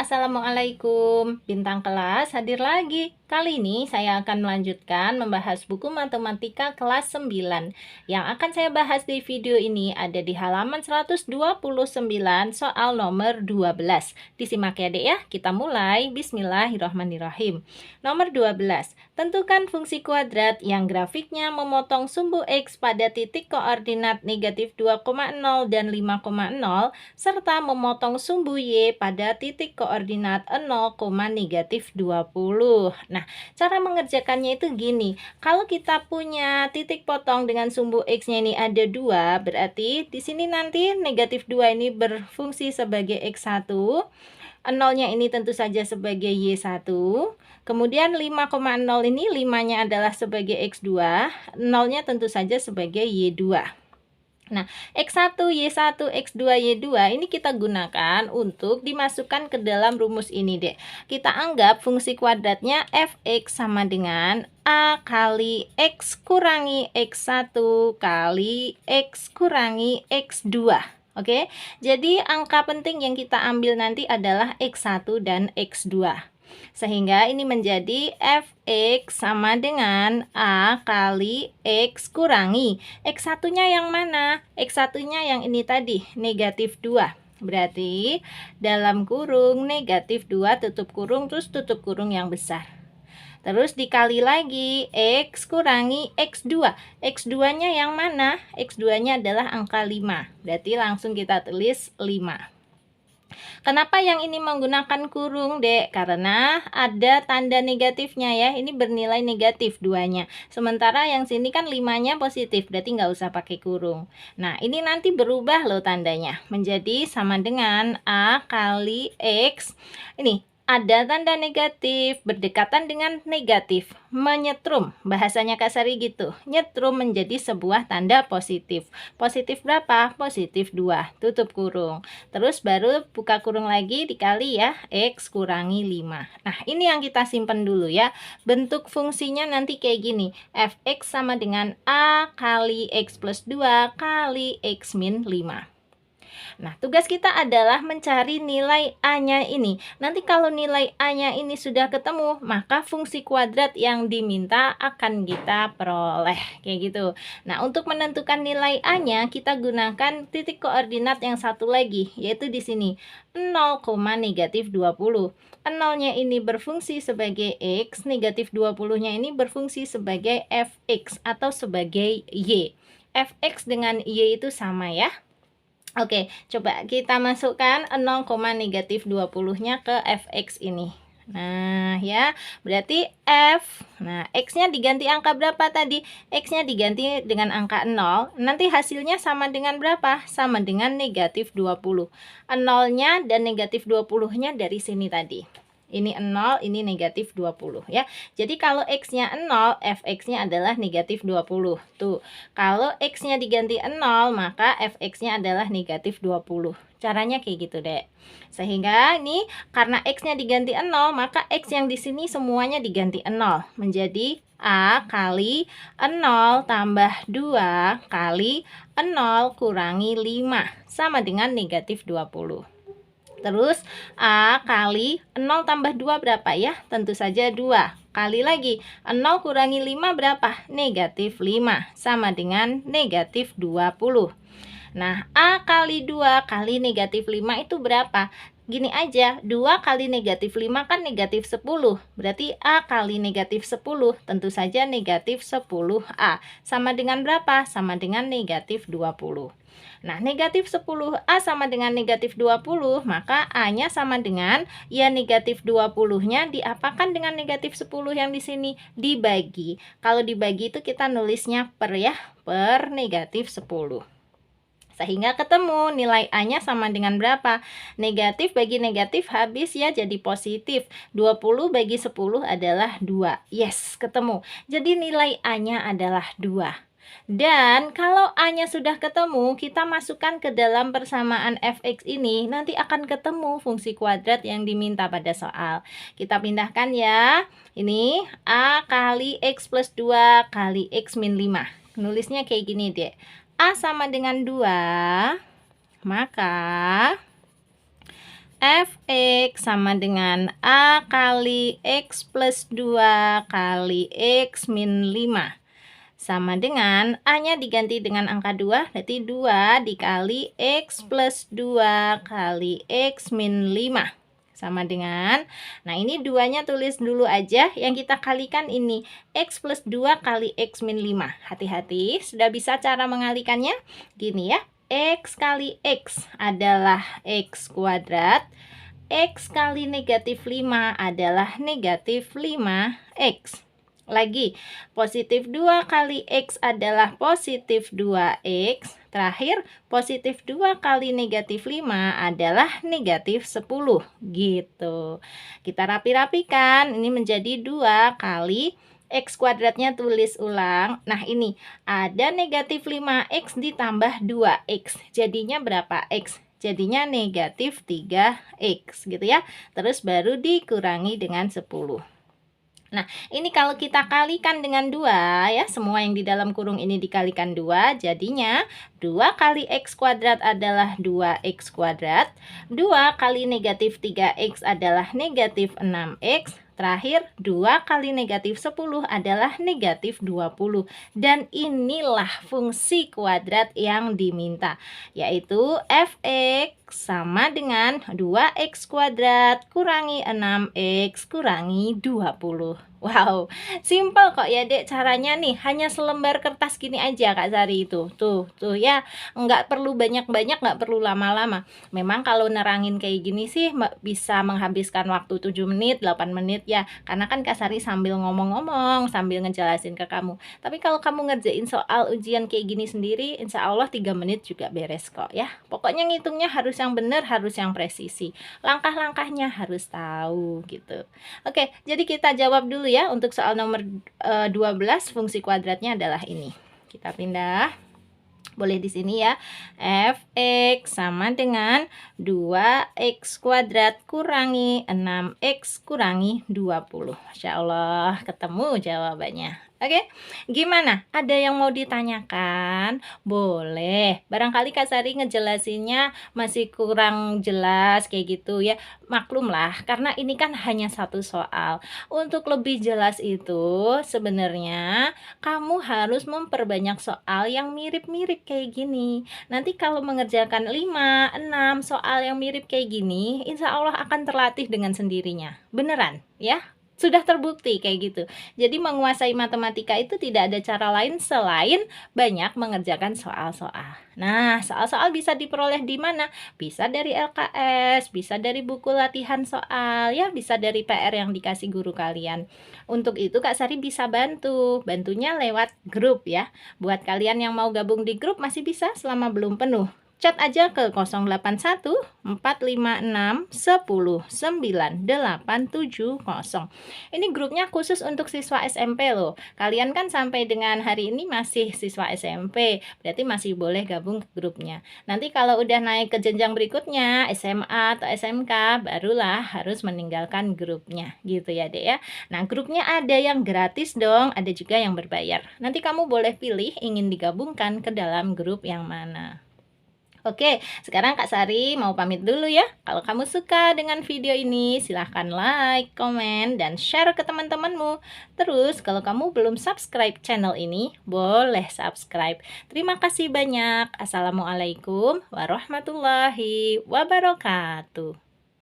Assalamualaikum. Bintang kelas hadir lagi. Kali ini saya akan melanjutkan membahas buku matematika kelas 9. Yang akan saya bahas di video ini ada di halaman 129 soal nomor 12. Disimak ya, Dek ya. Kita mulai. Bismillahirrahmanirrahim. Nomor 12. Tentukan fungsi kuadrat yang grafiknya memotong sumbu X pada titik koordinat negatif 2,0 dan 5,0 serta memotong sumbu Y pada titik koordinat 0, negatif 20. Nah, cara mengerjakannya itu gini. Kalau kita punya titik potong dengan sumbu X-nya ini ada 2, berarti di sini nanti negatif 2 ini berfungsi sebagai X1. 0-nya ini tentu saja sebagai Y1. Kemudian 5,0 ini 5-nya adalah sebagai X2. 0-nya tentu saja sebagai Y2. Nah, X1, Y1, X2, Y2 ini kita gunakan untuk dimasukkan ke dalam rumus ini, Dek. Kita anggap fungsi kuadratnya fx sama dengan A kali X kurangi X1 kali X kurangi X2. Oke, jadi angka penting yang kita ambil nanti adalah X1 dan X2. Sehingga ini menjadi fx sama dengan A kali X kurangi X1-nya yang mana? X1-nya yang ini tadi, negatif 2. Berarti dalam kurung negatif 2 tutup kurung terus tutup kurung yang besar. Terus dikali lagi X kurangi X2. X2-nya yang mana? X2-nya adalah angka 5. Berarti langsung kita tulis 5. Kenapa yang ini menggunakan kurung, Dek? Karena ada tanda negatifnya ya. Ini bernilai negatif 2-nya. Sementara yang sini kan 5-nya positif, berarti nggak usah pakai kurung. Nah, ini nanti berubah loh tandanya. Menjadi sama dengan A kali X. Ini ada tanda negatif berdekatan dengan negatif, menyetrum, bahasanya Kak Sari gitu, nyetrum menjadi sebuah tanda positif. Positif berapa? Positif 2, tutup kurung. Terus baru buka kurung lagi dikali ya, X kurangi 5. Nah, ini yang kita simpen dulu ya. Bentuk fungsinya nanti kayak gini, fx sama dengan A kali X plus 2 kali X min 5. Nah, tugas kita adalah mencari nilai A-nya ini. Nanti kalau nilai A-nya ini sudah ketemu, maka fungsi kuadrat yang diminta akan kita peroleh. Kayak gitu. Nah, untuk menentukan nilai A-nya, kita gunakan titik koordinat yang satu lagi, yaitu di sini, 0, negatif 20. 0-nya ini berfungsi sebagai X, negatif 20-nya ini berfungsi sebagai Fx atau sebagai Y. Fx dengan Y itu sama ya. Oke, coba kita masukkan 0, negatif 20-nya ke fx ini. Nah, ya, berarti F. Nah, X-nya diganti angka berapa tadi? X-nya diganti dengan angka 0. Nanti hasilnya sama dengan berapa? Sama dengan negatif 20. 0-nya dan negatif 20-nya dari sini tadi. Ini 0, ini negatif 20 ya. Jadi kalau X-nya 0, Fx-nya adalah negatif 20. Tuh, kalau X-nya diganti 0, maka Fx-nya adalah negatif 20. Caranya kayak gitu, Dek. Sehingga ini karena X-nya diganti 0, maka X yang di sini semuanya diganti 0. Menjadi A kali 0 tambah 2 kali 0 kurangi 5. Sama dengan negatif 20. Terus A kali 0 tambah 2 berapa ya? Tentu saja 2. Kali lagi 0 kurangi 5 berapa? Negatif 5. Sama dengan negatif 20. Nah, A kali 2 kali negatif 5 itu berapa? Gini aja, 2 kali negatif 5 kan negatif 10. Berarti A kali negatif 10, tentu saja negatif 10A. Sama dengan berapa? Sama dengan negatif 20. Nah, negatif 10A sama dengan negatif 20, maka A-nya sama dengan, ya negatif 20-nya diapakan dengan negatif 10 yang di sini? Dibagi. Kalau dibagi itu kita nulisnya per ya, per negatif 10. Sehingga ketemu nilai A-nya sama dengan berapa? Negatif bagi negatif habis ya jadi positif. 20 bagi 10 adalah 2. Yes, ketemu. Jadi nilai A-nya adalah 2. Dan kalau A-nya sudah ketemu, kita masukkan ke dalam persamaan fx ini, nanti akan ketemu fungsi kuadrat yang diminta pada soal. Kita pindahkan ya. Ini A kali X plus 2 kali X min 5. Nulisnya kayak gini deh. A sama dengan 2, maka Fx sama dengan A kali X plus 2 kali X min 5. Sama dengan A-nya diganti dengan angka 2, berarti 2 dikali X plus 2 kali X min 5. Sama dengan, nah ini 2-nya tulis dulu aja, yang kita kalikan ini X plus 2 kali X min 5. Hati-hati, sudah bisa cara mengalikannya? Gini ya, X kali X adalah X kuadrat, X kali negatif 5 adalah negatif 5X. Lagi, positif 2 kali X adalah positif 2X. Terakhir, positif 2 kali negatif 5 adalah negatif 10. Gitu. Kita rapi-rapikan, ini menjadi 2 kali X kuadratnya tulis ulang. Nah ini, ada negatif 5X ditambah 2X. Jadinya berapa X? Jadinya negatif 3X gitu ya. Terus baru dikurangi dengan 10. Nah, ini kalau kita kalikan dengan 2 ya, semua yang di dalam kurung ini dikalikan 2, jadinya 2 kali X kuadrat adalah 2X kuadrat, 2 kali negatif 3X adalah negatif 6X, terakhir 2 kali negatif 10 adalah negatif 20. Dan inilah fungsi kuadrat yang diminta, yaitu Fx sama dengan 2x kuadrat kurangi 6x kurangi 20. Wow, simpel kok ya dek caranya nih, hanya selembar kertas gini aja Kak Sari itu. Tuh ya, nggak perlu banyak-banyak, nggak perlu lama-lama. Memang kalau nerangin kayak gini sih bisa menghabiskan waktu 7 menit, 8 menit ya. Karena kan Kak Sari sambil ngomong-ngomong, sambil ngejelasin ke kamu. Tapi kalau kamu ngerjain soal ujian kayak gini sendiri, insya Allah 3 menit juga beres kok ya. Pokoknya ngitungnya harus yang benar, harus yang presisi. Langkah-langkahnya harus tahu gitu. Oke, jadi kita jawab dulu ya untuk soal nomor 12, fungsi kuadratnya adalah ini. Kita pindah. Boleh di sini ya. Fx sama dengan 2x kuadrat kurangi 6x kurangi 20. Masya Allah, ketemu jawabannya. Oke, gimana? Ada yang mau ditanyakan? Boleh. Barangkali Kak Sari ngejelasinnya masih kurang jelas kayak gitu ya. Maklum lah, karena ini kan hanya satu soal. Untuk lebih jelas itu sebenarnya kamu harus memperbanyak soal yang mirip-mirip kayak gini. Nanti kalau mengerjakan 5, 6 soal yang mirip kayak gini, insya Allah akan terlatih dengan sendirinya. Beneran ya? Sudah terbukti kayak gitu. Jadi menguasai matematika itu tidak ada cara lain selain banyak mengerjakan soal-soal. Nah, soal-soal bisa diperoleh di mana? Bisa dari LKS, bisa dari buku latihan soal, ya bisa dari PR yang dikasih guru kalian. Untuk itu Kak Sari bisa bantunya lewat grup ya. Buat kalian yang mau gabung di grup masih bisa selama belum penuh. Chat aja ke 081 456 10 9870. Ini grupnya khusus untuk siswa SMP loh. Kalian kan sampai dengan hari ini masih siswa SMP, berarti masih boleh gabung ke grupnya. Nanti kalau udah naik ke jenjang berikutnya, SMA atau SMK, barulah harus meninggalkan grupnya. Gitu ya dek ya. Nah grupnya ada yang gratis dong, ada juga yang berbayar. Nanti kamu boleh pilih ingin digabungkan ke dalam grup yang mana. Oke, sekarang Kak Sari mau pamit dulu ya. Kalau kamu suka dengan video ini, silahkan like, komen, dan share ke teman-temanmu. Terus, kalau kamu belum subscribe channel ini, boleh subscribe. Terima kasih banyak. Assalamualaikum warahmatullahi wabarakatuh.